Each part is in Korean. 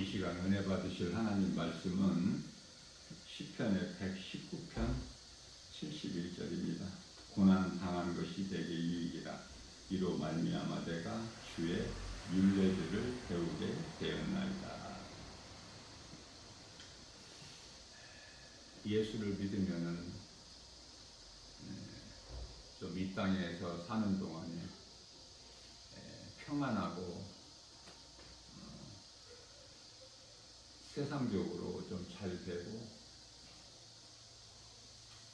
이 시간 은혜 받으실 하나님 말씀은 시편의 119편 71절입니다. 고난 당한 것이 내게 유익이라 이로 말미암아 내가 주의 율례들을 배우게 되었나이다. 예수를 믿으면은 좀 이 땅에서 사는 동안에 평안하고 세상적으로 좀 잘 되고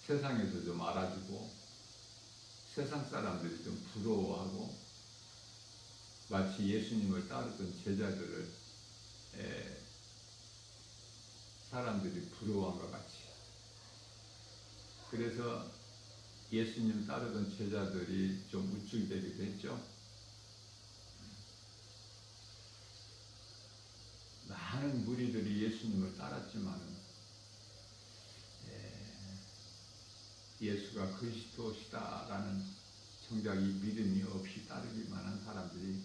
세상에서 좀 알아주고 세상 사람들이 좀 부러워하고 마치 예수님을 따르던 제자들을 사람들이 부러워한 것 같이, 그래서 예수님 따르던 제자들이 좀 우쭐대기도 했죠. 많은 무리들이 예수님을 따랐지만 예수가 그리스도시다라는 정작 이 믿음이 없이 따르기만 한 사람들이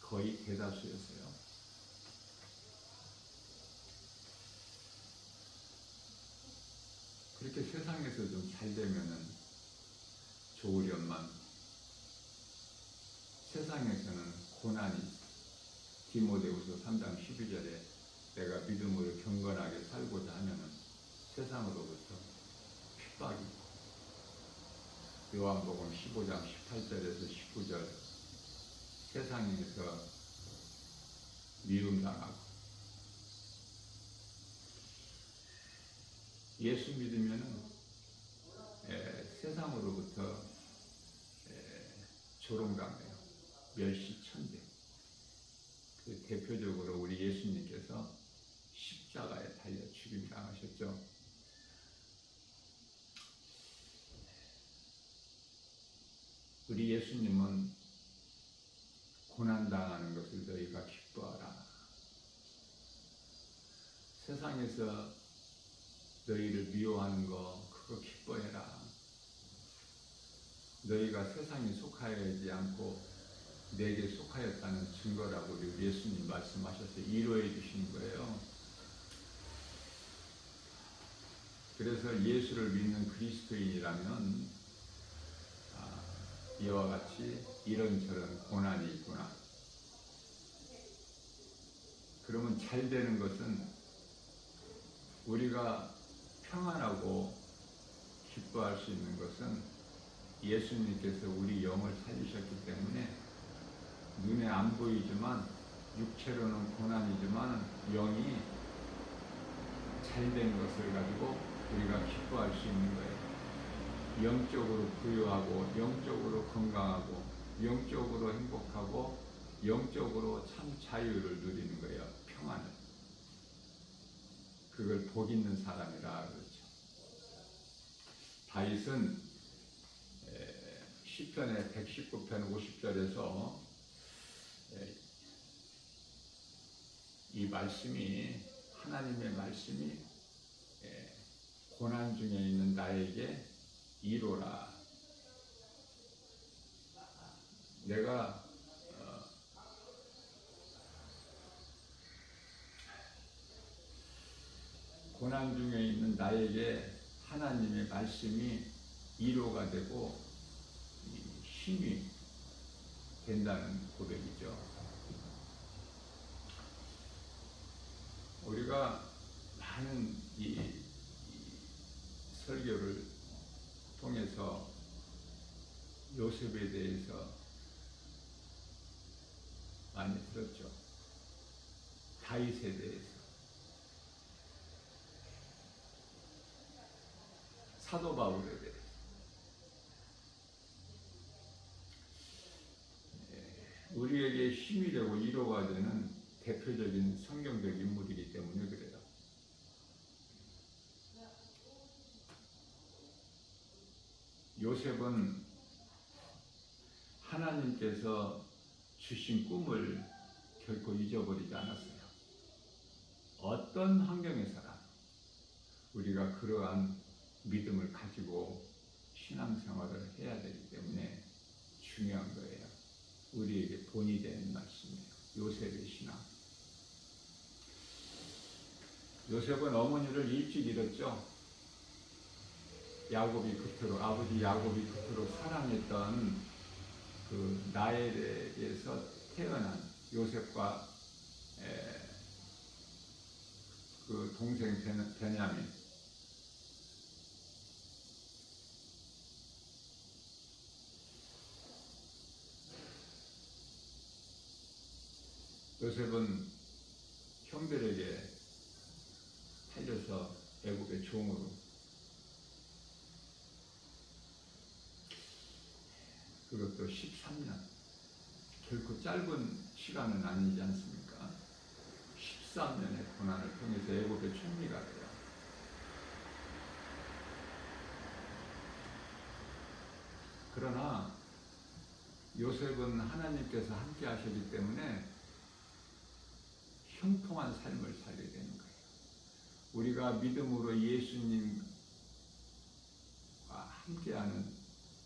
거의 대다수였어요. 그렇게 세상에서 좀 잘 되면은 좋으련만 세상에서는 고난이 있어. 디모데후서 3장 12절에 내가 믿음으로 경건하게 살고자 하면은 세상으로부터 핍박이 있고, 요한복음 15장 18절에서 19절 세상에서 미움당하고, 예수 믿으면은 세상으로부터 조롱당해요. 멸시천대. 그 대표적으로 우리 예수님께서 십자가에 달려 죽임당하셨죠. 우리 예수님은 고난당하는 것을 너희가 기뻐하라. 세상에서 너희를 미워하는 거 그거 기뻐해라. 너희가 세상에 속하여지 않고 내게 속하였다는 증거라고 우리 예수님 말씀하셔서 위로해 주시는 거예요. 그래서 예수를 믿는 그리스도인이라면 이와 같이 이런저런 고난이 있구나. 그러면 잘 되는 것은 우리가 평안하고 기뻐할 수 있는 것은 예수님께서 우리 영을 살리셨기 때문에 눈에 안 보이지만 육체로는 고난이지만 영이 잘 된 것을 가지고 우리가 기뻐할 수 있는 거예요. 영적으로 부유하고 영적으로 건강하고 영적으로 행복하고 영적으로 참 자유를 누리는 거예요. 평안을. 그걸 복 있는 사람이라 그러죠. 다윗은 시편의 119편 50절에서 이 말씀이, 하나님의 말씀이 고난 중에 있는 나에게 이로라. 내가 고난 중에 있는 나에게 하나님의 말씀이 위로가 되고 힘이 된다는 고백이죠. 우리가 많은 이 설교를 통해서 요셉에 대해서 많이 들었죠. 다윗에 대해서, 사도 바울에 대해서. 우리에게 힘이 되고 위로가 되는 대표적인 성경적 인물이기 때문에 그래요. 요셉은 하나님께서 주신 꿈을 결코 잊어버리지 않았어요. 어떤 환경에서나 우리가 그러한 믿음을 가지고 신앙생활을 해야 되기 때문에 중요한 거예요. 우리에게 본이 되는 말씀이에요. 요셉의 신앙. 요셉은 어머니를 일찍 잃었죠. 야곱이 그토록 아버지 야곱이 그토록 사랑했던 그 나엘에서 태어난 요셉과 그 동생 베냐민. 요셉은 형들에게 팔려서 애굽의 종으로, 그것도 13년, 결코 짧은 시간은 아니지 않습니까? 13년의 고난을 통해서 애굽의 총리가 돼요. 그러나 요셉은 하나님께서 함께 하시기 때문에 형통한 삶을 살게 되는 거예요. 우리가 믿음으로 예수님과 함께하는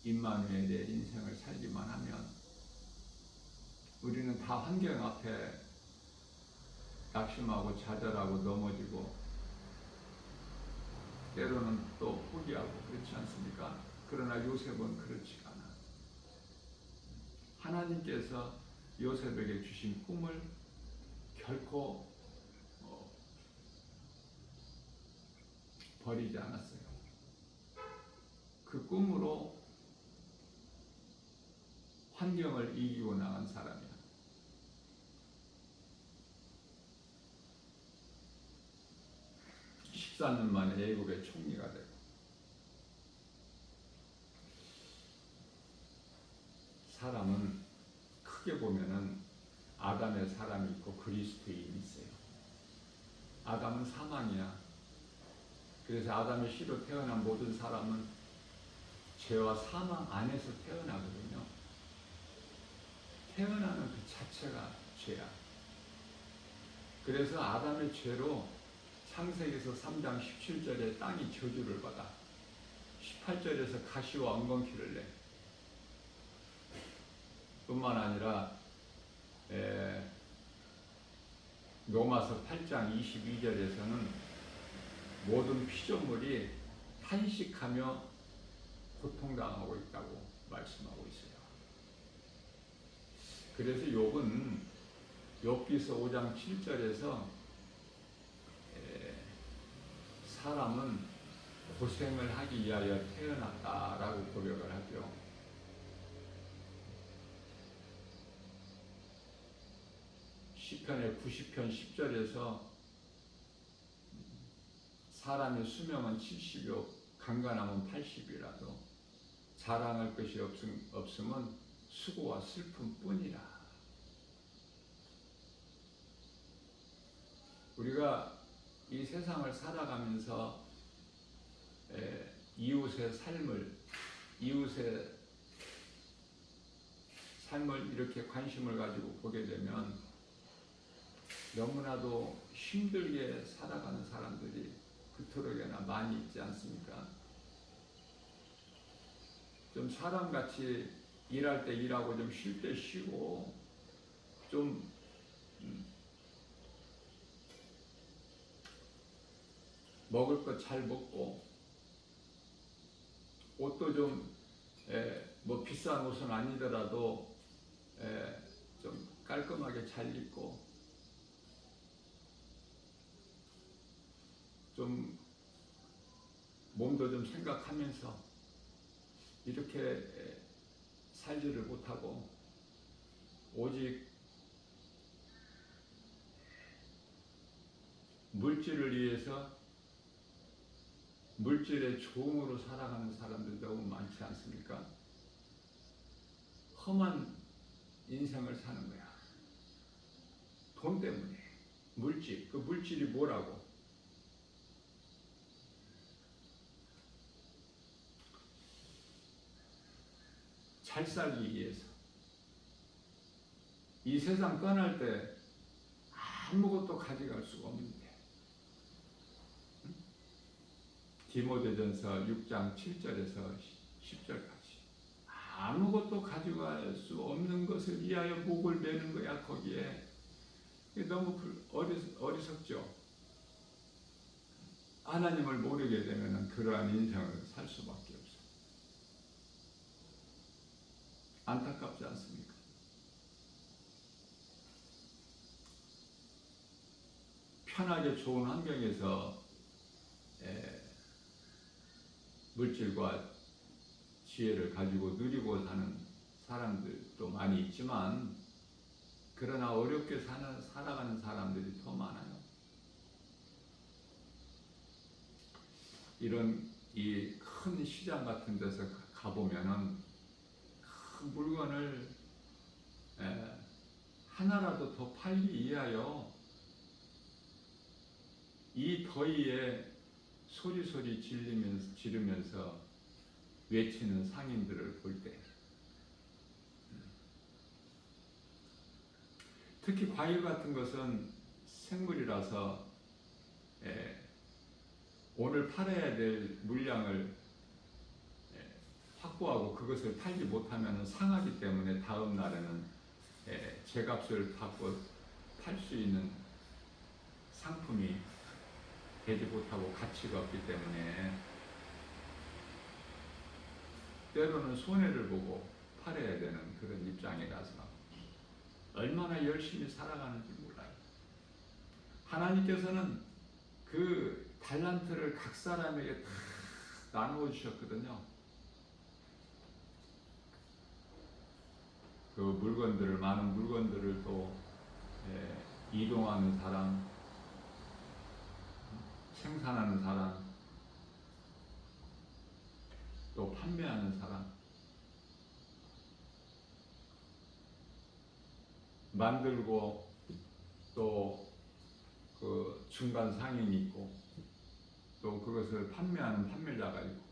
임마누엘의 인생을 살기만 하면 우리는 다 환경 앞에 낙심하고 좌절하고 넘어지고 때로는 또 포기하고 그렇지 않습니까? 그러나 요셉은 그렇지가 않아. 하나님께서 요셉에게 주신 꿈을 결코 버리지 않았어요. 그 꿈으로 환경을 이기고 나간 사람이야. (14년) 만에 애굽의 총리가 되고, 사람은 크게 보면은 아담의 사람이 있고 그리스도인이 있어요. 아담은 사망이야. 그래서 아담의 씨로 태어난 모든 사람은 죄와 사망 안에서 태어나거든요. 태어나는 그 자체가 죄야. 그래서 아담의 죄로 창세기에서 3장 17절에 땅이 저주를 받아 18절에서 가시와 엉겅퀴를 내. 뿐만 아니라 로마서 8장 22절에서는 모든 피조물이 탄식하며 고통당하고 있다고 말씀하고 있어요. 그래서 욥은 욥기서 5장 7절에서 사람은 고생을 하기 위하여 태어났다라고 고백을 하죠. 시편의 90편 10절에서 사람의 수명은 70이요 강간하면 80이라도 자랑할 것이 없음은 수고와 슬픔뿐이라. 우리가 이 세상을 살아가면서 이웃의 삶을 이렇게 관심을 가지고 보게 되면 너무나도 힘들게 살아가는 사람들이 그토록이나 많이 있지 않습니까? 좀 사람같이 일할 때 일하고 좀 쉴 때 쉬고 좀 먹을 것 잘 먹고 옷도 좀 뭐 비싼 옷은 아니더라도 좀 깔끔하게 잘 입고 좀 몸도 좀 생각하면서 이렇게 살지를 못하고 오직 물질을 위해서 물질의 종으로 살아가는 사람들 너무 많지 않습니까? 험한 인생을 사는 거야. 돈 때문에. 물질. 그 물질이 뭐라고? 잘 살기 위해서. 이 세상 떠날 때 아무것도 가져갈 수가 없는데. 디모데전서 6장 7절에서 10절까지 아무것도 가져갈 수 없는 것을 위하여 목을 매는 거야. 거기에 너무 어리석죠. 하나님을 모르게 되면 그러한 인생을 살 수밖에 없어요. 안타깝지 않습니까? 편하게 좋은 환경에서 물질과 지혜를 가지고 누리고 사는 사람들도 많이 있지만, 그러나 어렵게 살아가는 사람들이 더 많아요. 이런 이 큰 시장 같은 데서 가보면은 그 물건을 하나라도 더 팔기 위하여 이 더위에 소리소리 지르면서 외치는 상인들을 볼 때, 특히 과일 같은 것은 생물이라서 오늘 팔아야 될 물량을 확보하고 그것을 팔지 못하면 상하기 때문에 다음 날에는 제값을 받고 팔 수 있는 상품이 되지 못하고 가치가 없기 때문에 때로는 손해를 보고 팔아야 되는 그런 입장이라서 얼마나 열심히 살아가는지 몰라요. 하나님께서는 그 달란트를 각 사람에게 다 나누어 주셨거든요. 그 물건들을, 많은 물건들을 또 이동하는 사람, 생산하는 사람, 또 판매하는 사람, 만들고 또 그 중간 상인이 있고 또 그것을 판매하는 판매자가 있고,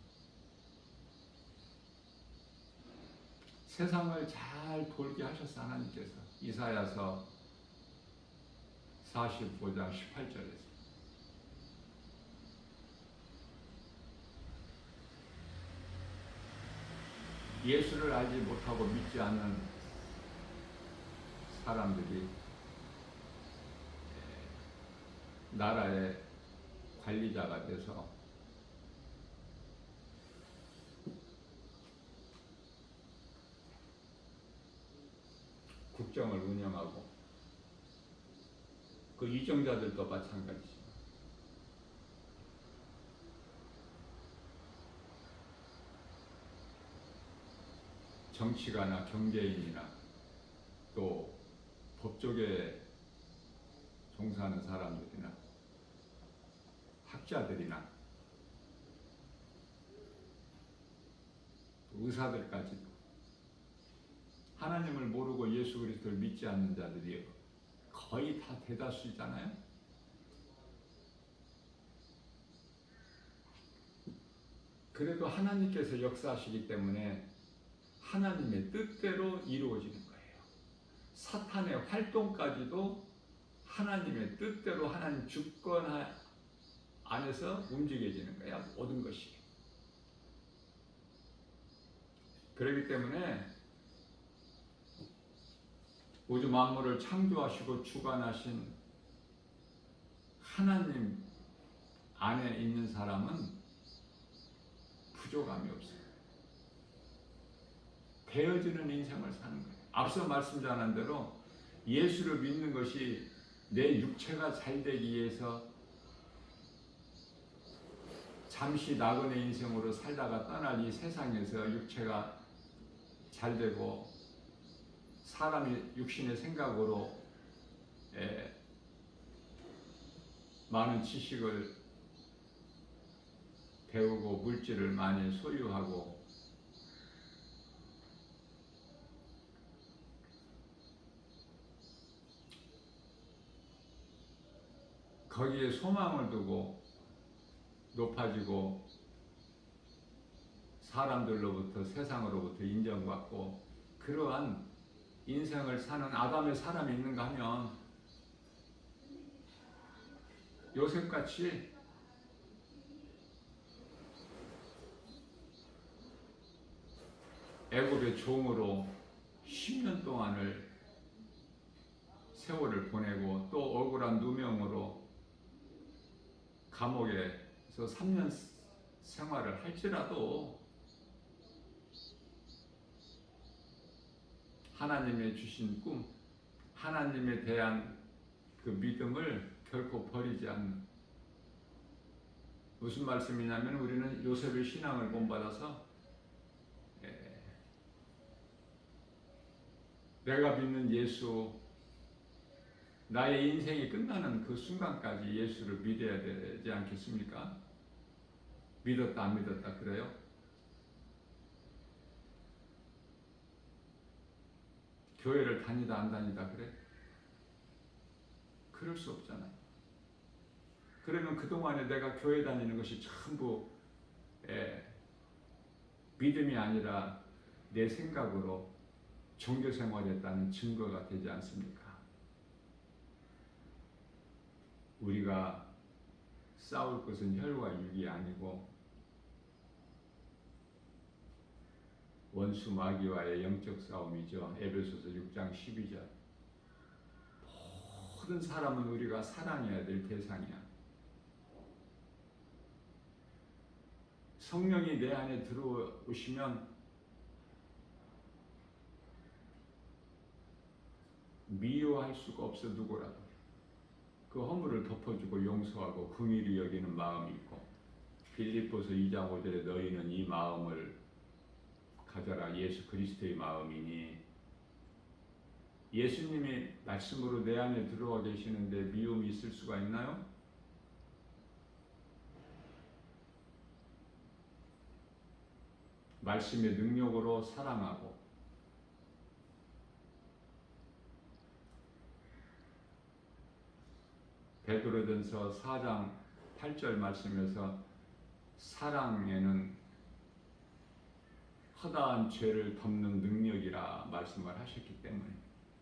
세상을 잘 돌게 하셨어 하나님께서. 이사야서 45장 18절에서 예수를 알지 못하고 믿지 않는 사람들이 나라의 관리자가 돼서 국정을 운영하고, 그 위정자들도 마찬가지죠. 정치가나 경제인이나 또 법조계에 종사하는 사람들이나 학자들이나 의사들까지도 하나님을 모르고 예수 그리스도를 믿지 않는 자들이 거의 다 대다수잖아요. 그래도 하나님께서 역사하시기 때문에 하나님의 뜻대로 이루어지는 거예요. 사탄의 활동까지도 하나님의 뜻대로, 하나님 주권 안에서 움직여지는 거야, 모든 것이. 그렇기 때문에 우주 만물을 창조하시고 주관하신 하나님 안에 있는 사람은 부족함이 없어요. 되어지는 인생을 사는 거예요. 앞서 말씀드린 대로 예수를 믿는 것이 내 육체가 잘 되기 위해서 잠시 나그네 인생으로 살다가 떠날 이 세상에서 육체가 잘 되고 사람이 육신의 생각으로 많은 지식을 배우고 물질을 많이 소유하고 거기에 소망을 두고 높아지고 사람들로부터, 세상으로부터 인정받고 그러한 인생을 사는 아담의 사람이 있는가 하면 요셉같이 애굽의 종으로 10년 동안을 세월을 보내고 또 억울한 누명으로 감옥에 그래서 3년 생활을 할지라도 하나님의 주신 꿈, 하나님에 대한 그 믿음을 결코 버리지 않는, 무슨 말씀이냐면 우리는 요셉의 신앙을 본받아서 내가 믿는 예수, 나의 인생이 끝나는 그 순간까지 예수를 믿어야 되지 않겠습니까? 믿었다 안 믿었다 그래요? 교회를 다니다 안 다니다 그래? 그럴 수 없잖아요. 그러면 그동안에 내가 교회 다니는 것이 전부 믿음이 아니라 내 생각으로 종교 생활했다는 증거가 되지 않습니까? 우리가 싸울 것은 혈과 육이 아니고 원수 마귀와의 영적 싸움이죠. 에베소서 6장 12절. 모든 사람은 우리가 사랑해야 될 대상이야. 성령이 내 안에 들어오시면 미워할 수가 없어. 누구라도 그 허물을 덮어주고 용서하고 긍휼히 여기는 마음이 있고, 빌립보서 2장 5절에 너희는 이 마음을 가져라. 예수 그리스도의 마음이니. 예수님이 말씀으로 내 안에 들어와 계시는데 미움이 있을 수가 있나요? 말씀의 능력으로 사랑하고 베드로전서 4장 8절 말씀에서 사랑에는 허다한 죄를 덮는 능력이라 말씀을 하셨기 때문에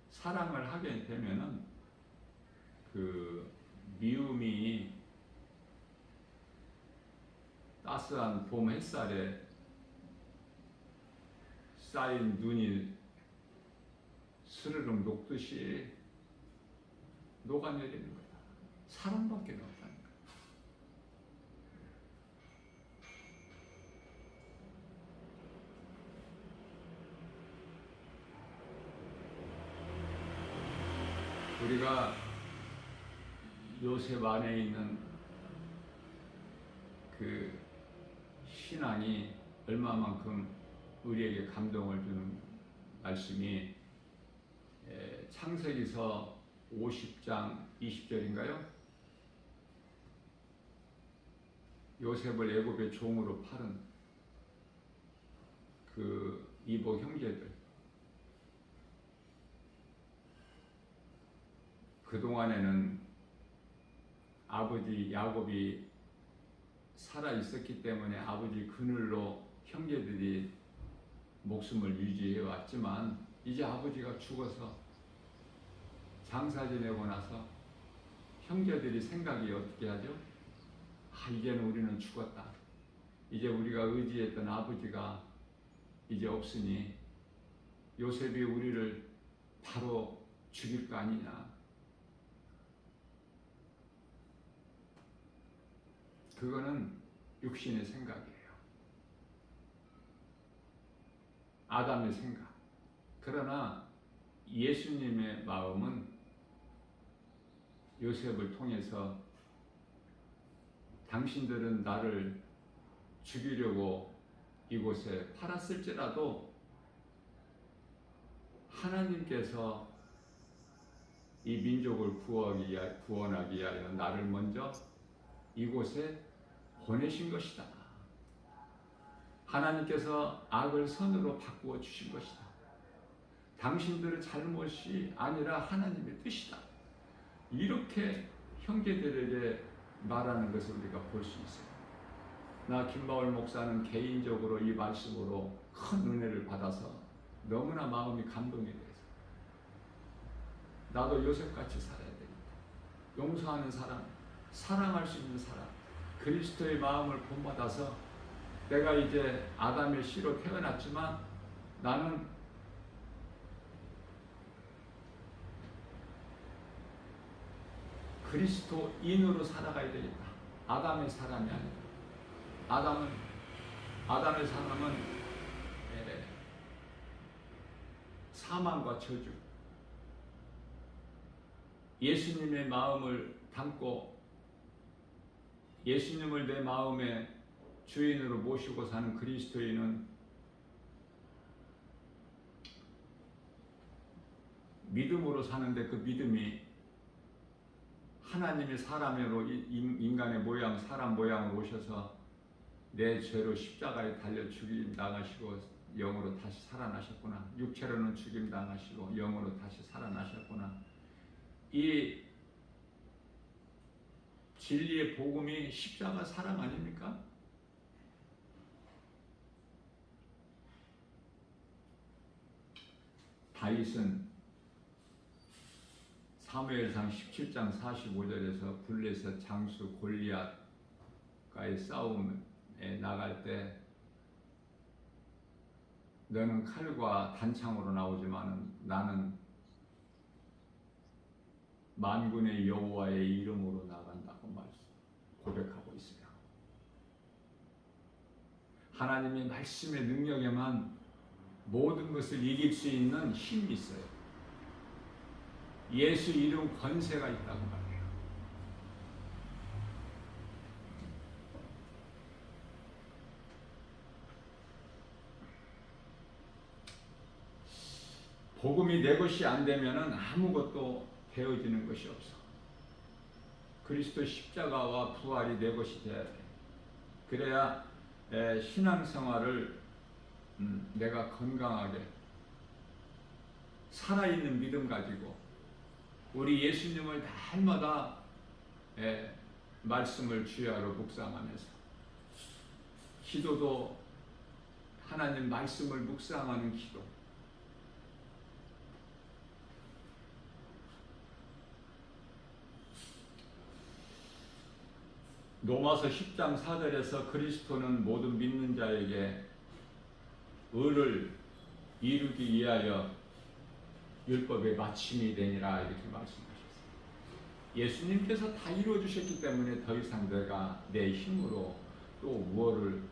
사랑을 하게 되면은 그 미움이 따스한 봄 햇살에 쌓인 눈이 스르륵 녹듯이 녹아내리는 거야. 사랑밖에 없다는 거야. 우리가 요셉 안에 있는 그 신앙이 얼마만큼 우리에게 감동을 주는 말씀이 창세기서 50장 20절인가요? 요셉을 애굽의 종으로 팔은 그 이복 형제들, 그동안에는 아버지 야곱이 살아 있었기 때문에 아버지 그늘로 형제들이 목숨을 유지해 왔지만, 이제 아버지가 죽어서 장사 지내고 나서 형제들이 생각이 어떻게 하죠? 이제는 우리는 죽었다. 이제 우리가 의지했던 아버지가 이제 없으니 요셉이 우리를 바로 죽일 거 아니냐. 그거는 육신의 생각이에요. 아담의 생각. 그러나 예수님의 마음은 요셉을 통해서 당신들은 나를 죽이려고 이곳에 팔았을지라도 하나님께서 이 민족을 구원하기 위하여 나를 먼저 이곳에 보내신 것이다. 하나님께서 악을 선으로 바꾸어 주신 것이다. 당신들의 잘못이 아니라 하나님의 뜻이다. 이렇게 형제들에게 말하는 것을 우리가 볼 수 있어요. 나 김바울 목사는 개인적으로 이 말씀으로 큰 은혜를 받아서 너무나 마음이 감동이 돼서 나도 요셉같이 살아야 되겠다. 용서하는 사람, 사랑할 수 있는 사람, 그리스도의 마음을 본받아서 내가 이제 아담의 씨로 태어났지만 나는 그리스도인으로 살아가야 되겠다. 아담의 사람이 아니라 아담의 사람은 사망과 저주, 예수님의 마음을 담고 예수님을 내 마음의 주인으로 모시고 사는 그리스도인은 믿음으로 사는데 그 믿음이 하나님이 사람으로 인간의 모양, 사람 모양으로 오셔서 내 죄로 십자가에 달려 죽임 당하시고 영으로 다시 살아나셨구나. 육체로는 죽임 당하시고 영으로 다시 살아나셨구나. 이 진리의 복음이 십자가 사랑 아닙니까? 다윗은 사무엘상 17장 45절에서 블레셋 장수 골리앗과의 싸움에 나갈 때 너는 칼과 단창으로 나오지만 나는 만군의 여호와의 이름으로 나간다고 고백하고 있어요. 하나님의 말씀의 능력에만 모든 것을 이길 수 있는 힘이 있어요. 예수 이름 권세가 있다고 말해요. 복음이 내 것이 안 되면은 아무것도 되어지는 것이 없어. 그리스도 십자가와 부활이 내 것이 돼야 돼. 그래야 신앙생활을 내가 건강하게 살아있는 믿음 가지고 우리 예수님을 날마다 말씀을 주야로 묵상하면서 기도도 하나님 말씀을 묵상하는 기도. 로마서 10장 4절에서 그리스도는 모든 믿는 자에게 의를 이루기 위하여 율법의 마침이 되니라 이렇게 말씀하셨어요. 예수님께서 다 이루어 주셨기 때문에 더 이상 내가 내 힘으로 또 무엇을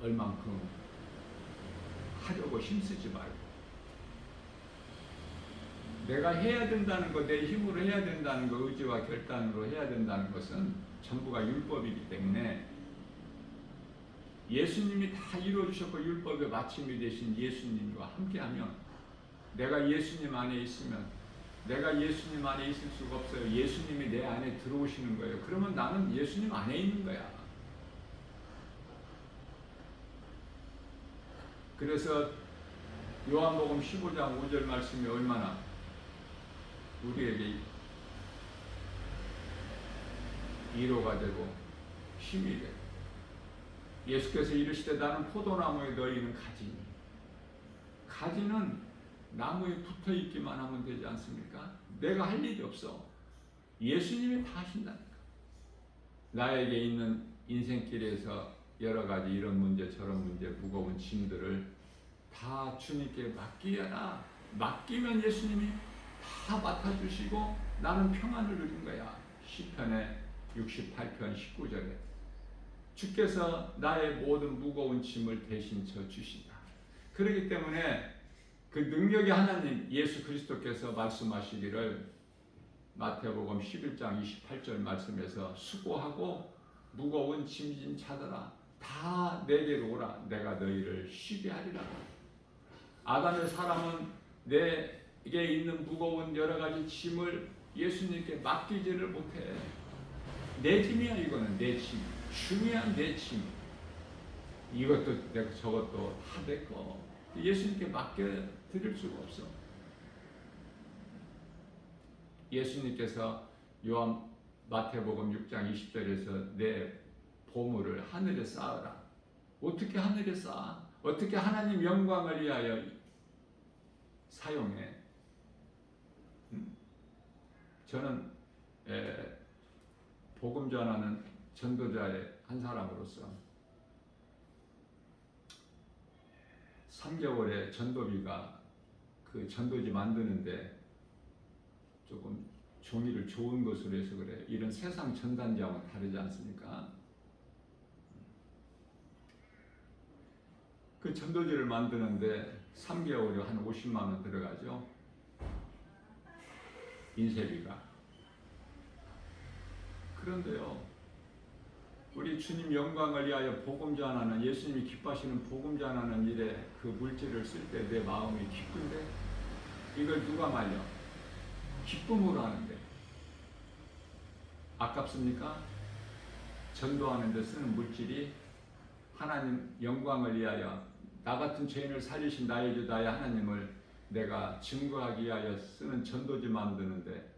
얼만큼 하려고 힘쓰지 말고 내가 해야 된다는 것, 내 힘으로 해야 된다는 것, 의지와 결단으로 해야 된다는 것은 전부가 율법이기 때문에 예수님이 다 이루어주셨고 율법의 마침이 되신 예수님과 함께하면 내가 예수님 안에 있으면 내가 예수님 안에 있을 수가 없어요. 예수님이 내 안에 들어오시는 거예요. 그러면 나는 예수님 안에 있는 거야. 그래서 요한복음 15장 5절 말씀이 얼마나 우리에게 위로가 되고 힘이 되고 예수께서 이르시되 나는 포도나무에 너희는 가지니 가지는 나무에 붙어 있기만 하면 되지 않습니까? 내가 할 일이 없어. 예수님이 다 하신다니까. 나에게 있는 인생길에서 여러 가지 이런 문제 저런 문제 무거운 짐들을 다 주님께 맡기라. 맡기면 예수님이 다 맡아주시고 나는 평안을 누린 거야. 시편의 68편 19절에 주께서 나의 모든 무거운 짐을 대신 져 주신다. 그렇기 때문에 그 능력의 하나님 예수 그리스도께서 말씀하시기를 마태복음 11장 28절 말씀에서 수고하고 무거운 짐진 자들아 다 내게로 오라 내가 너희를 쉬게 하리라. 아담의 사람은 내게 있는 무거운 여러 가지 짐을 예수님께 맡기지를 못해. 내 짐이야. 이거는 내 짐. 중요한 내 짐. 이것도 내가 저것도 다 내 거. 예수님께 맡겨드릴 수가 없어. 예수님께서 마태복음 6장 20절에서 내 보물을 하늘에 쌓으라. 어떻게 하늘에 쌓아? 어떻게 하나님 영광을 위하여 사용해? 저는 복음 전하는 전도자의 한 사람으로서 3개월의 전도비가 그 전도지 만드는데 조금 종이를 좋은 것으로 해서 그래. 이런 세상 전단지하고는 다르지 않습니까? 그 전도지를 만드는데 3개월에 한 50만 원 들어가죠. 인쇄비가. 그런데요, 우리 주님 영광을 위하여 복음 전하는, 예수님이 기뻐하시는 복음 전하는 일에 그 물질을 쓸 때 내 마음이 기쁜데 이걸 누가 말려? 기쁨으로 하는데 아깝습니까? 전도하는 데 쓰는 물질이 하나님 영광을 위하여, 나 같은 죄인을 살리신 나의 주 나의 하나님을 내가 증거하기 위하여 쓰는 전도지 만드는데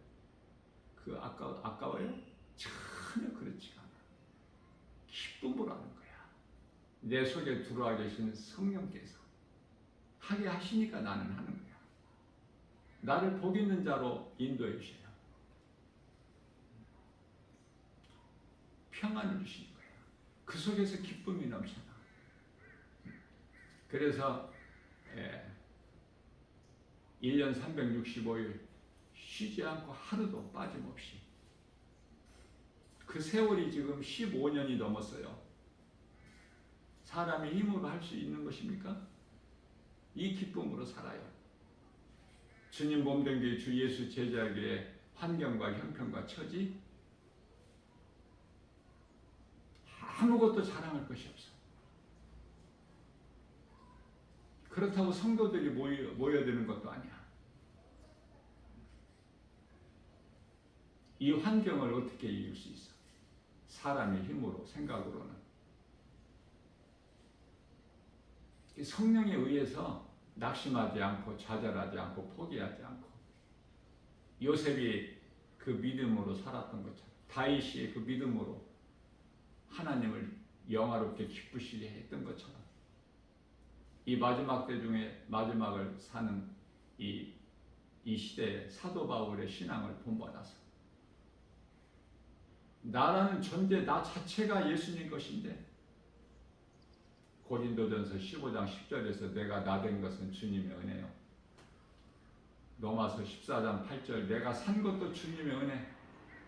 그 아까워요? 전혀 그렇지가 않아. 기쁨으로 하는 거야. 내 속에 들어와 계신 성령께서 하게 하시니까 나는 하는 거야. 나를 복 있는 자로 인도해 주셔요. 평안을 주시는 거야. 그 속에서 기쁨이 넘쳐나. 그래서 1년 365일 쉬지 않고 하루도 빠짐없이, 그 세월이 지금 15년이 넘었어요. 사람이 힘으로 할 수 있는 것입니까? 이 기쁨으로 살아요. 주님 몸된 게 주 예수 제자에게 환경과 형편과 처지 아무것도 자랑할 것이 없어. 그렇다고 성도들이 모여드는 것도 아니야. 이 환경을 어떻게 이길 수 있어? 사람의 힘으로, 생각으로는. 성령에 의해서 낙심하지 않고 좌절하지 않고 포기하지 않고, 요셉이 그 믿음으로 살았던 것처럼, 다윗이 그 믿음으로 하나님을 영화롭게 기쁘시게 했던 것처럼, 이 마지막 때 중에 마지막을 사는 이 시대에 사도 바울의 신앙을 본받아서 나라는 존재, 나 자체가 예수님 것인데, 고린도전서 15장 10절에서 내가 나 된 것은 주님의 은혜요. 로마서 14장 8절 내가 산 것도 주님의 은혜.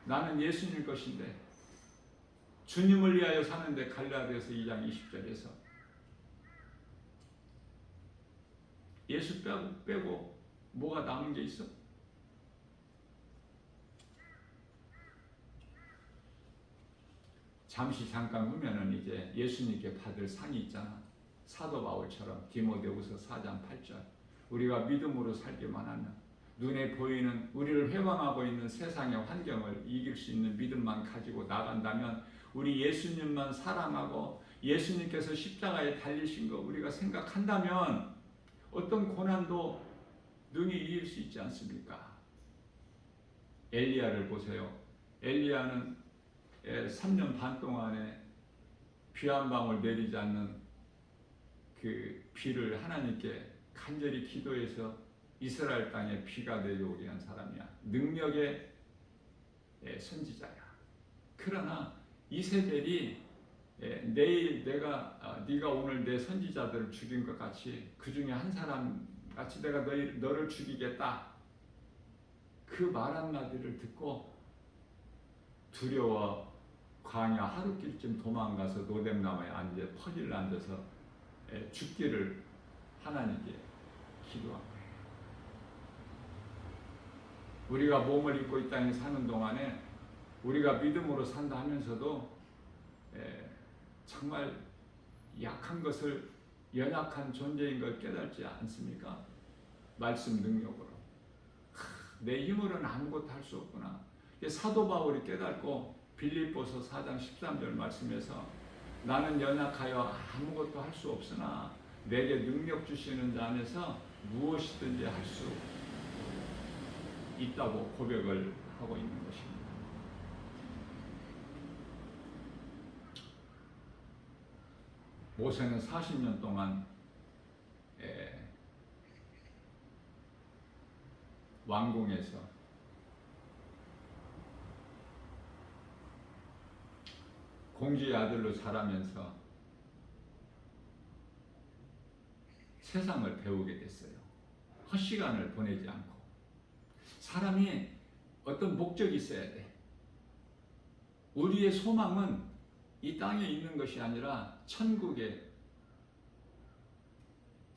나는 예수님 것인데 주님을 위하여 사는데, 갈라디아서 2장 20절에서 예수 빼고 뭐가 남은 게 있어? 잠깐 후면은 이제 예수님께 받을 상이 있잖아. 사도 바울처럼 디모데후서 4장 8절 우리가 믿음으로 살기만 하면, 눈에 보이는 우리를 회방하고 있는 세상의 환경을 이길 수 있는 믿음만 가지고 나간다면, 우리 예수님만 사랑하고 예수님께서 십자가에 달리신 거 우리가 생각한다면 어떤 고난도 능히 이길 수 있지 않습니까? 엘리야를 보세요. 엘리야는 3년 반 동안에 비 한 방울 내리지 않는 그 비를 하나님께 간절히 기도해서 이스라엘 땅에 비가 내려오게 한 사람이야. 능력의 선지자야. 그러나 이세벨이 내일 네가 오늘 내 선지자들을 죽인 것 같이 그 중에 한 사람 같이 내가 너를 죽이겠다, 그 말 한마디를 듣고 두려워 광야 하루길쯤 도망가서 노뎀나무에 퍼질러 앉아서 죽기를 하나님께 기도한 거예요. 우리가 몸을 입고 이 땅에 사는 동안에 우리가 믿음으로 산다 하면서도 정말 약한 것을, 연약한 존재인 걸 깨닫지 않습니까? 말씀 능력으로. 내 힘으로는 아무것도 할 수 없구나. 사도 바울이 깨닫고 빌립보서 4장 13절 말씀에서 나는 연약하여 아무것도 할 수 없으나 내게 능력 주시는 자 안에서 무엇이든지 할 수 있다고 고백을 하고 있는 것입니다. 모세는 40년 동안 왕궁에서 공주의 아들로 자라면서 세상을 배우게 됐어요. 헛시간을 보내지 않고. 사람이 어떤 목적이 있어야 돼. 우리의 소망은 이 땅에 있는 것이 아니라 천국에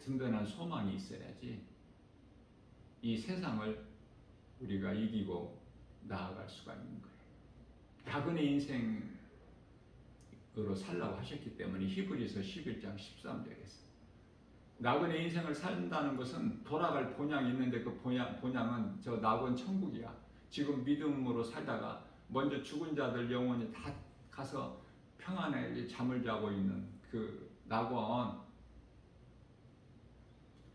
든든한 소망이 있어야지 이 세상을 우리가 이기고 나아갈 수가 있는 거예요. 야근의 인생으로 살라고 하셨기 때문에 히브리서 11장 13절에서 나그네 인생을 산다는 것은 돌아갈 본향이 있는데 그 본향은 저 낙원 천국이야. 지금 믿음으로 살다가 먼저 죽은 자들 영혼이 다 가서 평안에 잠을 자고 있는 그 낙원.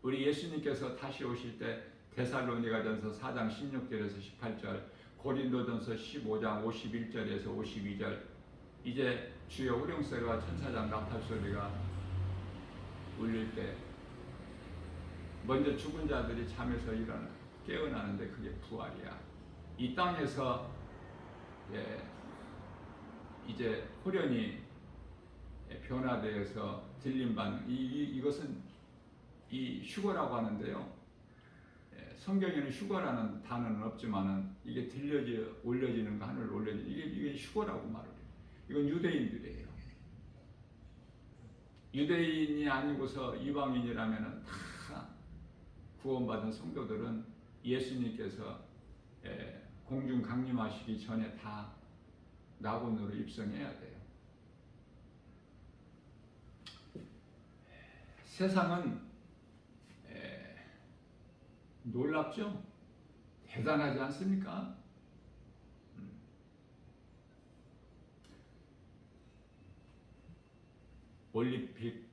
우리 예수님께서 다시 오실 때 데살로니가전서 4장 16절에서 18절, 고린도전서 15장 51절에서 52절, 이제 주의 우령소리와 천사장 나팔소리가 울릴 때 먼저 죽은 자들이 잠에서 깨어나는데 그게 부활이야. 이 땅에서 이제 호련히 변화되어서 들림받는 이것은 이 휴거라고 하는데요. 성경에는 휴거라는 단어는 없지만은 이게 올려지는 거, 하늘 올려지는 이게 휴거라고 말을 해요. 이건 유대인들이에요. 유대인이 아니고서 이방인이라면은 다 구원받은 성도들은 예수님께서 공중 강림하시기 전에 다 낙원으로 입성해야 돼요. 세상은 놀랍죠? 대단하지 않습니까? 올림픽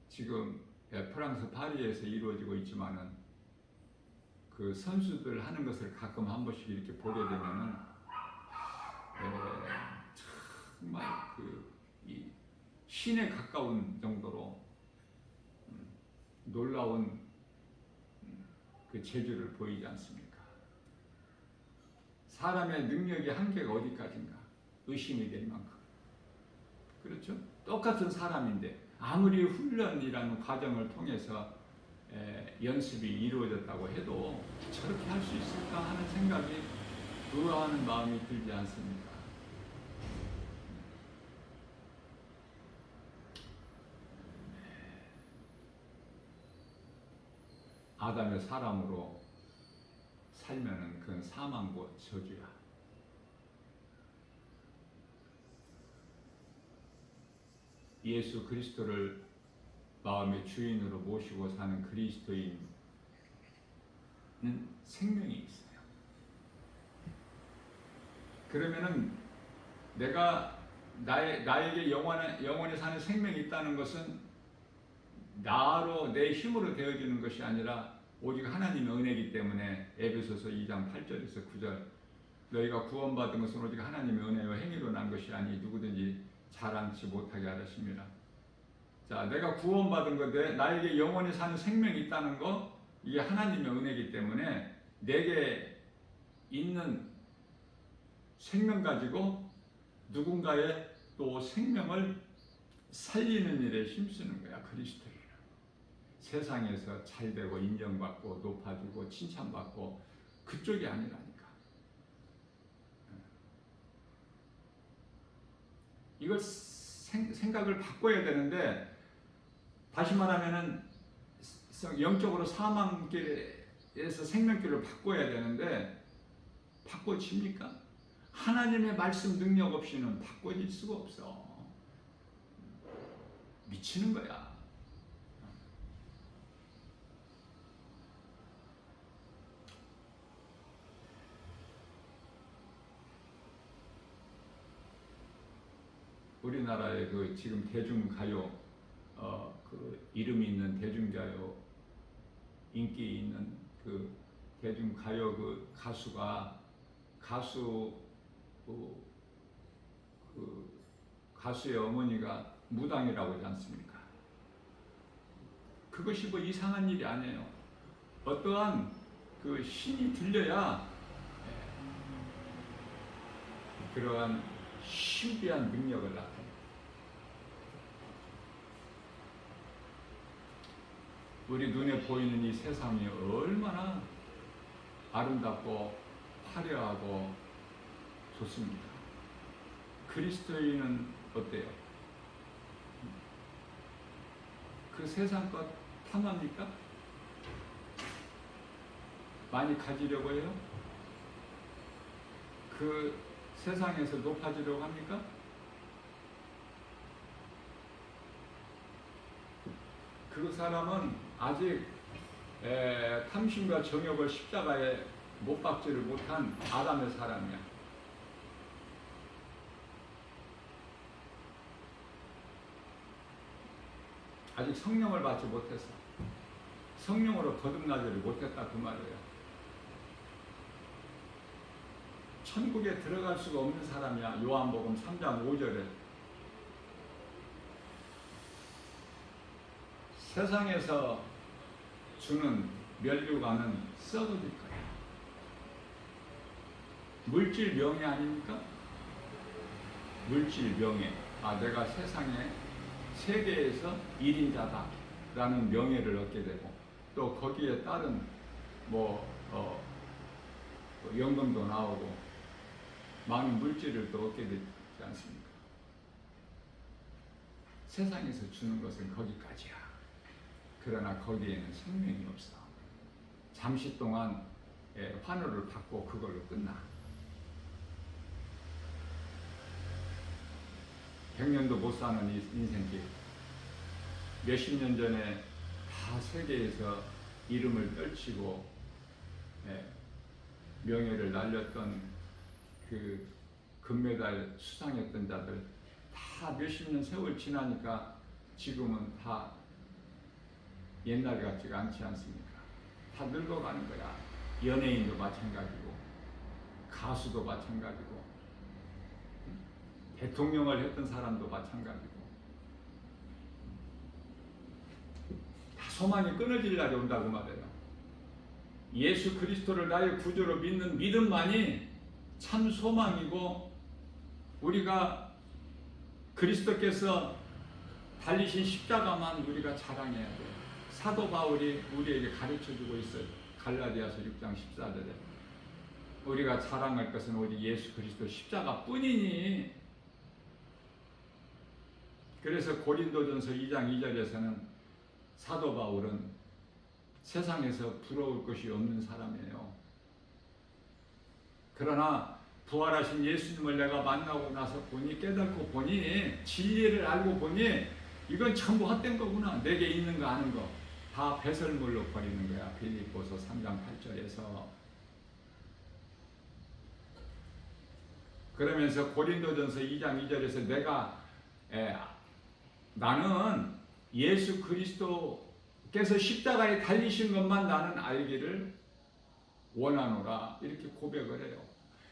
지금 프랑스 파리에서 이루어지고 있지만은 그 선수들 하는 것을 가끔 한 번씩 이렇게 보게 되면은 정말 이 신에 가까운 정도로 놀라운 그 재주를 보이지 않습니까? 사람의 능력의 한계가 어디까지인가 의심이 될 만큼. 그렇죠? 똑같은 사람인데 아무리 훈련이라는 과정을 통해서 연습이 이루어졌다고 해도 저렇게 할 수 있을까 하는 생각이 의아하는 마음이 들지 않습니까? 아담의 사람으로 살면은 그건 사망과 저주야. 예수 그리스도를 마음의 주인으로 모시고 사는 그리스도인은 생명이 있어요. 그러면은 내가 나에게 영원히 사는 생명이 있다는 것은 나로 내 힘으로 되어지는 것이 아니라 오직 하나님의 은혜이기 때문에 에베소서 2장 8절에서 9절 너희가 구원받은 것은 오직 하나님의 은혜와 행위로 난 것이 아니 누구든지 자랑치 못하게 하셨습니다. 자, 내가 구원받은 건데 나에게 영원히 사는 생명이 있다는 거 이게 하나님의 은혜이기 때문에 내게 있는 생명 가지고 누군가의 또 생명을 살리는 일에 힘쓰는 거야. 그리스도를 세상에서 잘되고 인정받고 높아지고 칭찬받고 그쪽이 아니라니까. 이걸 생각을 바꿔야 되는데 다시 말하면은 영적으로 사망길에서 생명길을 바꿔야 되는데 바꿔집니까? 하나님의 말씀 능력 없이는 바꿔질 수가 없어. 미치는 거야. 우리나라의 그 지금 대중가요 그 이름이 있는 대중가요 인기 있는 그 대중가요 그 가수가 가수의 어머니가 무당이라고 하지 않습니까? 그것이 뭐 이상한 일이 아니에요. 어떠한 그 신이 들려야 그러한 신비한 능력을 나타내요. 우리 눈에 보이는 이 세상이 얼마나 아름답고 화려하고 좋습니까? 그리스도인은 어때요? 그 세상 것 탐합니까? 많이 가지려고 해요? 그 세상에서 높아지려고 합니까? 그 사람은 아직 탐심과 정욕을 십자가에 못 박지를 못한 아담의 사람이야. 아직 성령을 받지 못했어. 성령으로 거듭나지를 못했다 그 말이에요. 천국에 들어갈 수가 없는 사람이야. 요한복음 3장 5절에 세상에서 주는 면류관은 썩어질 거야. 물질 명예 아닙니까? 물질 명예. 아, 내가 세계에서 1인자다 라는 명예를 얻게 되고, 또 거기에 따른 연금도 나오고 많은 물질을 또 얻게 되지 않습니까? 세상에서 주는 것은 거기까지야. 그러나 거기에는 생명이 없어. 잠시 동안 환호를 받고 그걸로 끝나. 100년도 못 사는 이 인생길. 몇십 년 전에 다 세계에서 이름을 떨치고 명예를 날렸던 그 금메달 수상했던 자들 다 몇십 년 세월 지나니까 지금은 다 옛날 같지가 않지 않습니까? 다 늙어가는 거야. 연예인도 마찬가지고 가수도 마찬가지고 대통령을 했던 사람도 마찬가지고 다 소망이 끊어질 날이 온다고 말해요. 예수 그리스도를 나의 구주로 믿는 믿음만이 참 소망이고, 우리가 그리스도께서 달리신 십자가만 우리가 자랑해야 돼요. 사도 바울이 우리에게 가르쳐주고 있어요. 갈라디아서 6장 14절에 우리가 자랑할 것은 오직 예수 그리스도 십자가 뿐이니. 그래서 고린도전서 2장 2절에서는 사도 바울은 세상에서 부러울 것이 없는 사람이에요. 그러나 부활하신 예수님을 내가 만나고 나서 보니, 깨닫고 보니, 진리를 알고 보니 이건 전부 헛된 거구나. 내게 있는 거 아는 거 다 배설물로 버리는 거야. 빌립보서 3장 8절에서. 그러면서 고린도전서 2장 2절에서 나는 예수 그리스도께서 십자가에 달리신 것만 나는 알기를 원하노라, 이렇게 고백을 해요.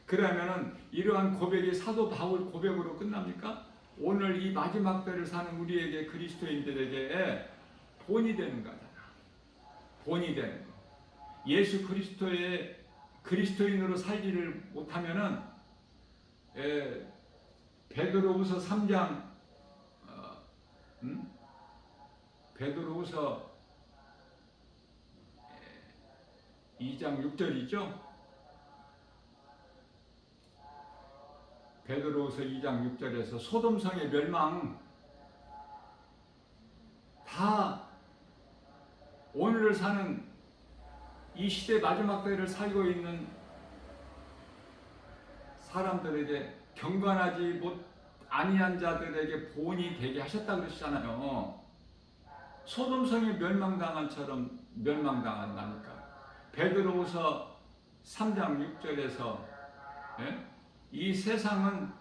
그러면은 이러한 고백이 사도 바울 고백으로 끝납니까? 오늘 이 마지막 때를 사는 우리에게, 그리스도인들에게 본이 되는 거잖아. 본이 되는 거. 예수 그리스도의 그리스도인으로 살기를 못하면은 베드로후서 3장 베드로후서 2장 6절이죠. 베드로후서 2장 6절에서 소돔성의 멸망, 다 오늘을 사는 이 시대 마지막 때를 살고 있는 사람들에게, 경건하지 아니한 자들에게 본이 되게 하셨다 그러시잖아요. 소돔성이 멸망당한처럼 멸망당한다니까. 베드로후서 3장 6절에서 이 세상은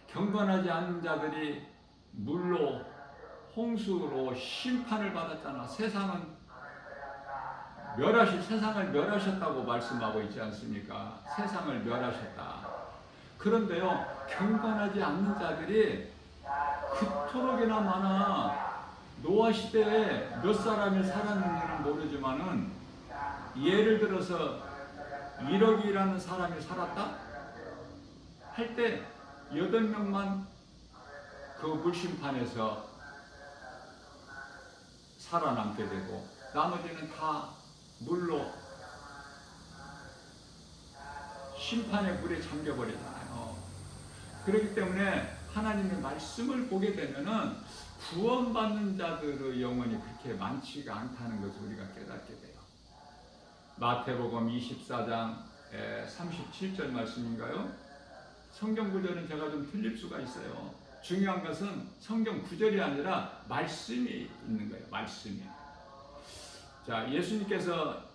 경건하지 않는 자들이 물로, 홍수로 심판을 받았잖아. 세상을 멸하셨다고 말씀하고 있지 않습니까? 세상을 멸하셨다. 그런데요, 경건하지 않는 자들이 그토록이나 많아. 노아 시대에 몇 사람이 살았는지는 모르지만은, 예를 들어서 1억이라는 사람이 살았다 할 때 8명만 그 물심판에서 살아남게 되고, 나머지는 다 물로, 심판의 물에 잠겨버리잖아요. 그렇기 때문에 하나님의 말씀을 보게 되면은 구원받는 자들의 영혼이 그렇게 많지가 않다는 것을 우리가 깨닫게 돼요. 마태복음 24장 37절 말씀인가요? 성경 구절은 제가 좀 틀릴 수가 있어요. 중요한 것은 성경 구절이 아니라 말씀이 있는 거예요. 말씀이. 자, 예수님께서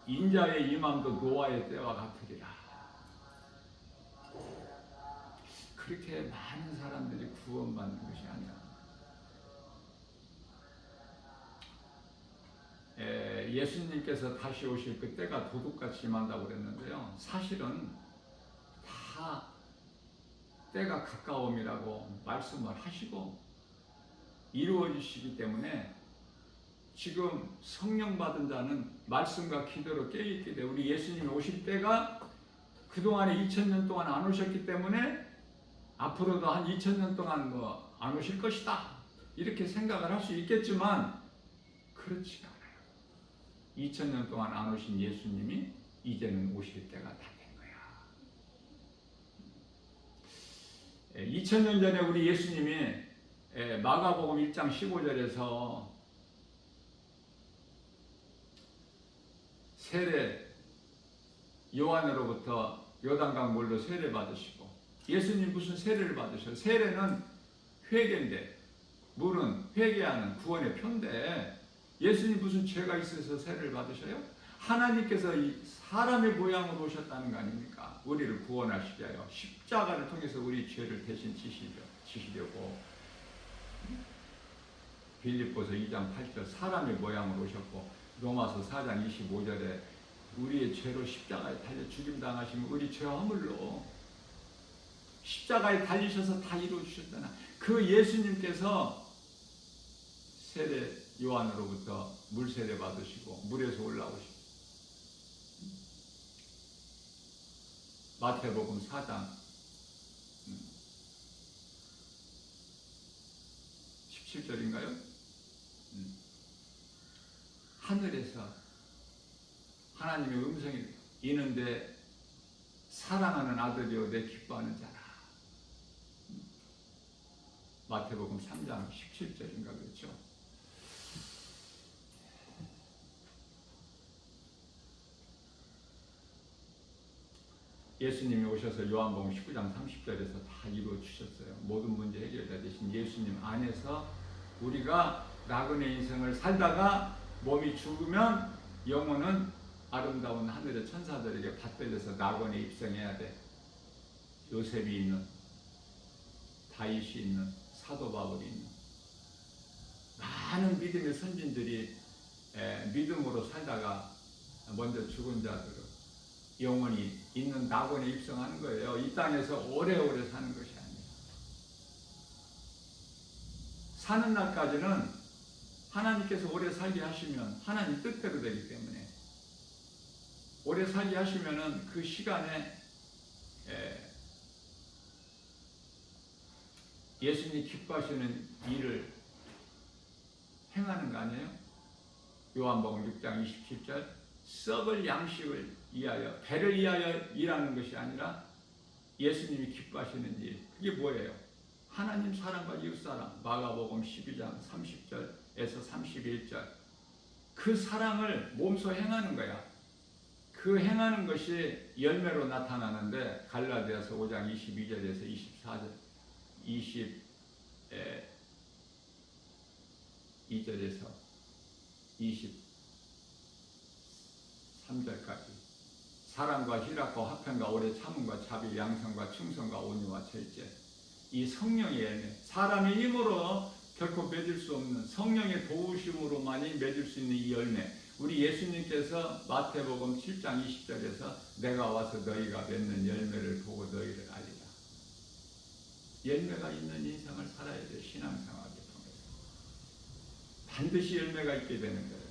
인자의 임함도 노아의 때와 같으리라. 그렇게 많은 사람들이 구원받는 것이 아니라 예수님께서 다시 오실 그때가 도둑같이 임한다고 그랬는데요. 사실은 다 때가 가까움이라고 말씀을 하시고 이루어지시기 때문에 지금 성령 받은 자는 말씀과 기도로 깨어있게 돼. 우리 예수님이 오실 때가 그동안에 2000년 동안 안 오셨기 때문에 앞으로도 한 2000년 동안 안 오실 것이다. 이렇게 생각을 할 수 있겠지만 그렇지가 않아요. 2000년 동안 안 오신 예수님이 이제는 오실 때가 다 된 거야. 2000년 전에 우리 예수님이 마가복음 1장 15절에서 세례 요한으로부터 요단강 물로 세례 받으시고 예수님 무슨 세례를 받으셔요? 세례는 회개인데 물은 회개하는 구원의 표인데 예수님 무슨 죄가 있어서 세례를 받으셔요? 하나님께서 이 사람의 모양으로 오셨다는 거 아닙니까? 우리를 구원하시기 위하여 십자가를 통해서 우리 죄를 대신 지시려고 빌립보서 2장 8절 사람의 모양으로 오셨고 로마서 4장 25절에 우리의 죄로 십자가에 달려 죽임당하시면 우리 죄와 허물로 십자가에 달리셔서 다 이루어주셨잖아. 그 예수님께서 세례 요한으로부터 물세례 받으시고 물에서 올라오시고 마태복음 4장 17절인가요? 하늘에서 하나님의 음성이 있는데 사랑하는 아들이요 내 기뻐하는 자라. 마태복음 3장 17절인가 그렇죠? 예수님이 오셔서 요한복음 19장 30절에서 다 이루어 주셨어요. 모든 문제 해결자 되신 예수님 안에서 우리가 나그네 인생을 살다가 몸이 죽으면 영혼은 아름다운 하늘의 천사들에게 받들려서 낙원에 입성해야 돼. 요셉이 있는, 다윗이 있는, 사도 바울이 있는 많은 믿음의 선진들이 믿음으로 살다가 먼저 죽은 자들은 영혼이 있는 낙원에 입성하는 거예요. 이 땅에서 오래오래 사는 것이 아니에요. 사는 날까지는 하나님께서 오래 살게 하시면 하나님 뜻대로 되기 때문에 오래 살게 하시면은 그 시간에 예수님이 기뻐하시는 일을 행하는 거 아니에요? 요한복음 6장 27절 썩을 양식을 위하여 배를 위하여 일하는 것이 아니라 예수님이 기뻐하시는 일 그게 뭐예요? 하나님 사랑과 이웃사랑 마가복음 12장 30절에서 31절 그 사랑을 몸소 행하는 거야. 그 행하는 것이 열매로 나타나는데 갈라디아서 5장 22절에서 24절 22절에서 23절까지 사랑과 희락과 화평과 오래 참음과 자비 양성과 충성과 온유와 절제 이 성령의 열매 사람의 힘으로 결코 맺을 수 없는 성령의 도우심으로만이 맺을 수 있는 이 열매 우리 예수님께서 마태복음 7장 20절에서 내가 와서 너희가 맺는 열매를 보고 너희를 알리라. 열매가 있는 인생을 살아야 돼. 신앙생활을 통해서 반드시 열매가 있게 되는 거예요.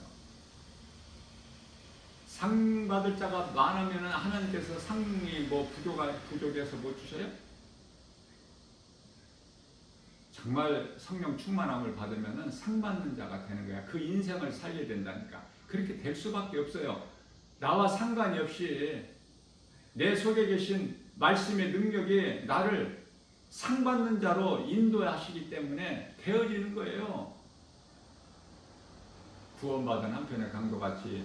상 받을 자가 많으면 하나님께서 상이 부족해서 못 주셔요? 정말 성령 충만함을 받으면 상 받는 자가 되는 거야. 그 인생을 살려야 된다니까. 그렇게 될 수밖에 없어요. 나와 상관이 없이 내 속에 계신 말씀의 능력이 나를 상 받는 자로 인도하시기 때문에 되어지는 거예요. 구원받은 한편의 강도같이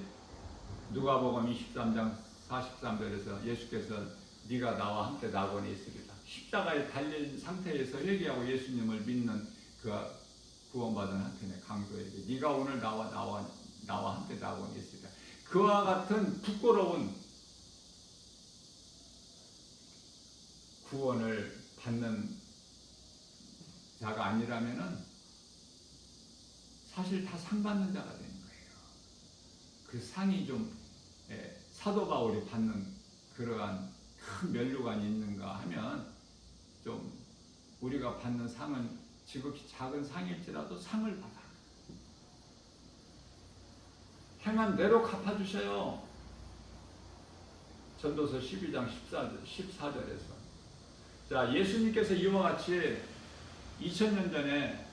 누가복음 23장 43절에서 예수께서 네가 나와 함께 낙원에 있으리라. 십자가에 달린 상태에서 회개하고 예수님을 믿는 그 구원받은 한편의 강도에게 네가 오늘 나와 함께 낙원에 있으리라. 그와 같은 부끄러운 구원을 받는 자가 아니라면은 사실 다 상 받는 자가 되는 거예요. 그 상이 좀 사도 바울이 받는 그러한 큰 면류관이 있는가 하면 좀 우리가 받는 상은 지극히 작은 상일지라도 상을 받아. 행한 대로 갚아주셔요. 전도서 12장 14절에서 자, 예수님께서 이와 같이 2000년 전에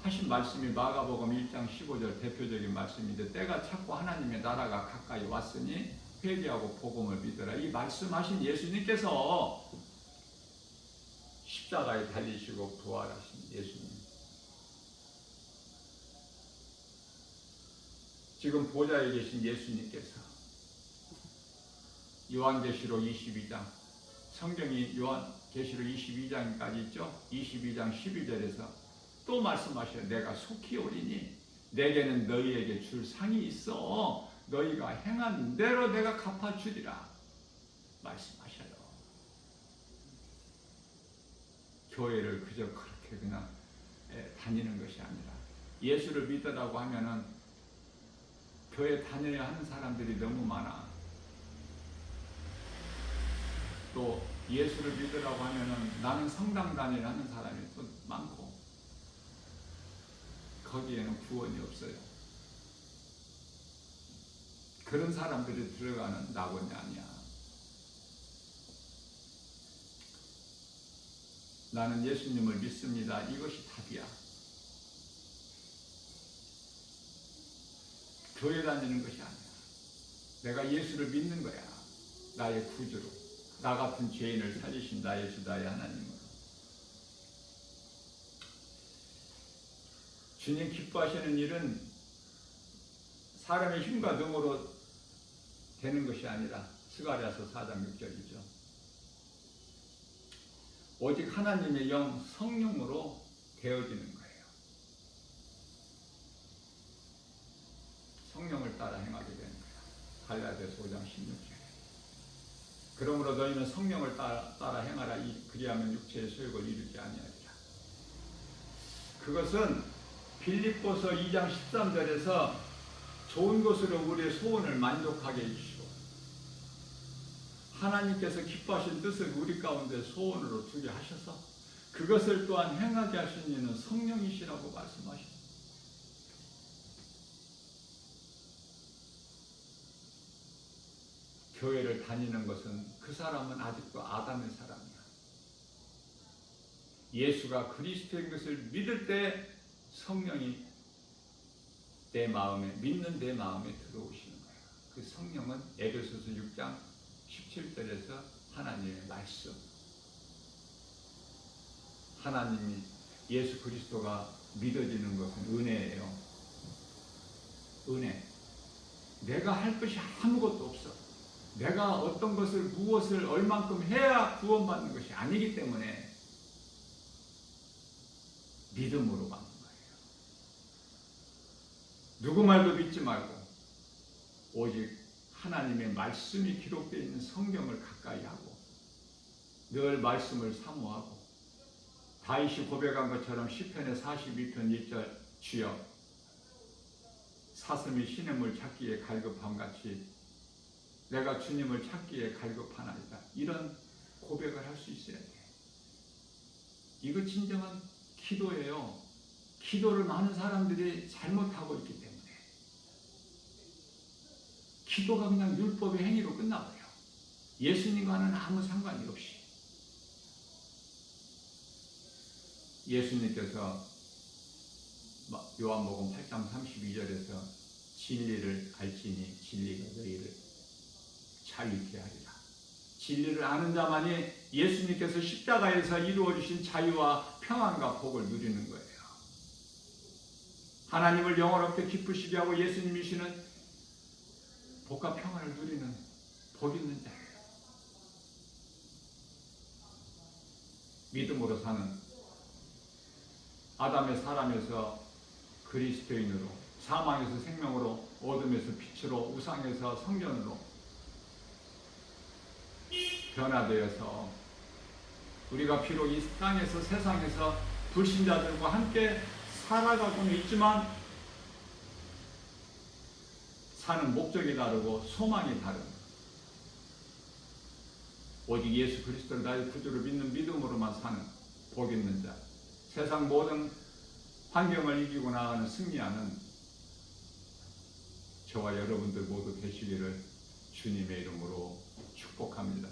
하신 말씀이 마가복음 1장 15절 대표적인 말씀인데 때가 찼고 하나님의 나라가 가까이 왔으니 회개하고 복음을 믿으라. 이 말씀하신 예수님께서 십자가에 달리시고 부활하신 예수님. 지금 보좌에 계신 예수님께서 요한계시록 22장 성경이 요한계시록 22장까지 있죠. 22장 12절에서 또 말씀하셔요. 내가 속히 오리니 내게는 너희에게 줄 상이 있어. 너희가 행한 대로 내가 갚아주리라 말씀하셔요. 교회를 그저 그렇게 그냥 다니는 것이 아니라 예수를 믿으라고 하면은 교회 다녀야 하는 사람들이 너무 많아. 또 예수를 믿으라고 하면은 나는 성당 다니라 하는 사람이 또 많고 거기에는 구원이 없어요. 그런 사람들이 들어가는 낙원이 아니야. 나는 예수님을 믿습니다. 이것이 답이야. 교회 다니는 것이 아니야. 내가 예수를 믿는 거야. 나의 구주로. 나 같은 죄인을 살리신 나의 주 나의 하나님으로. 주님 기뻐하시는 일은 사람의 힘과 능으로 되는 것이 아니라 스가랴서 4장 6절이죠. 오직 하나님의 영 성령으로 되어지는 거예요. 성령을 따라 행하게 되는 거예요. 갈라디아서 5장 16절. 그러므로 너희는 성령을 따라 행하라. 그리하면 육체의 소욕을 이루지 아니하리라. 그것은 빌립보서 2장 13절에서 좋은 것으로 우리의 소원을 만족하게 해주시고 하나님께서 기뻐하신 뜻을 우리 가운데 소원으로 두게 하셔서 그것을 또한 행하게 하신 이는 성령이시라고 말씀하십니다. 교회를 다니는 것은 그 사람은 아직도 아담의 사람이야. 예수가 그리스도인 것을 믿을 때 성령이 내 마음에, 믿는 내 마음에 들어오시는 거야. 그 성령은 에베소서 6장 17절에서 하나님의 말씀. 하나님이 예수 그리스도가 믿어지는 것은 은혜예요. 은혜. 내가 할 것이 아무것도 없어. 내가 어떤 것을 무엇을 얼만큼 해야 구원받는 것이 아니기 때문에 믿음으로 가는 거예요. 누구 말도 믿지 말고 오직 하나님의 말씀이 기록되어 있는 성경을 가까이 하고 늘 말씀을 사모하고 다윗이 고백한 것처럼 시편의 42편 1절 주여 사슴이 시냇물 찾기에 갈급함같이 내가 주님을 찾기에 갈급하나이다. 이런 고백을 할 수 있어야 돼. 이거 진정한 기도예요. 기도를 많은 사람들이 잘못하고 있기 때문에 기도가 그냥 율법의 행위로 끝나버려. 예수님과는 아무 상관이 없이. 예수님께서 요한복음 8장 32절에서 진리를 알지니 진리가 너희를 자유케 하리라. 진리를 아는 자만이 예수님께서 십자가에서 이루어주신 자유와 평안과 복을 누리는 거예요. 하나님을 영원롭게 기쁘시게 하고 예수님이시는 복과 평안을 누리는 복 있는 자예요. 믿음으로 사는 아담의 사람에서 그리스도인으로, 사망에서 생명으로, 어둠에서 빛으로, 우상에서 성전으로 변화되어서 우리가 비록 이 땅에서, 세상에서 불신자들과 함께 살아가고는 있지만 사는 목적이 다르고 소망이 다릅니다. 오직 예수 그리스도를 나의 구주로 믿는 믿음으로만 사는 복 있는 자, 세상 모든 환경을 이기고 나가는 승리하는 저와 여러분들 모두 되시기를 주님의 이름으로 축복합니다.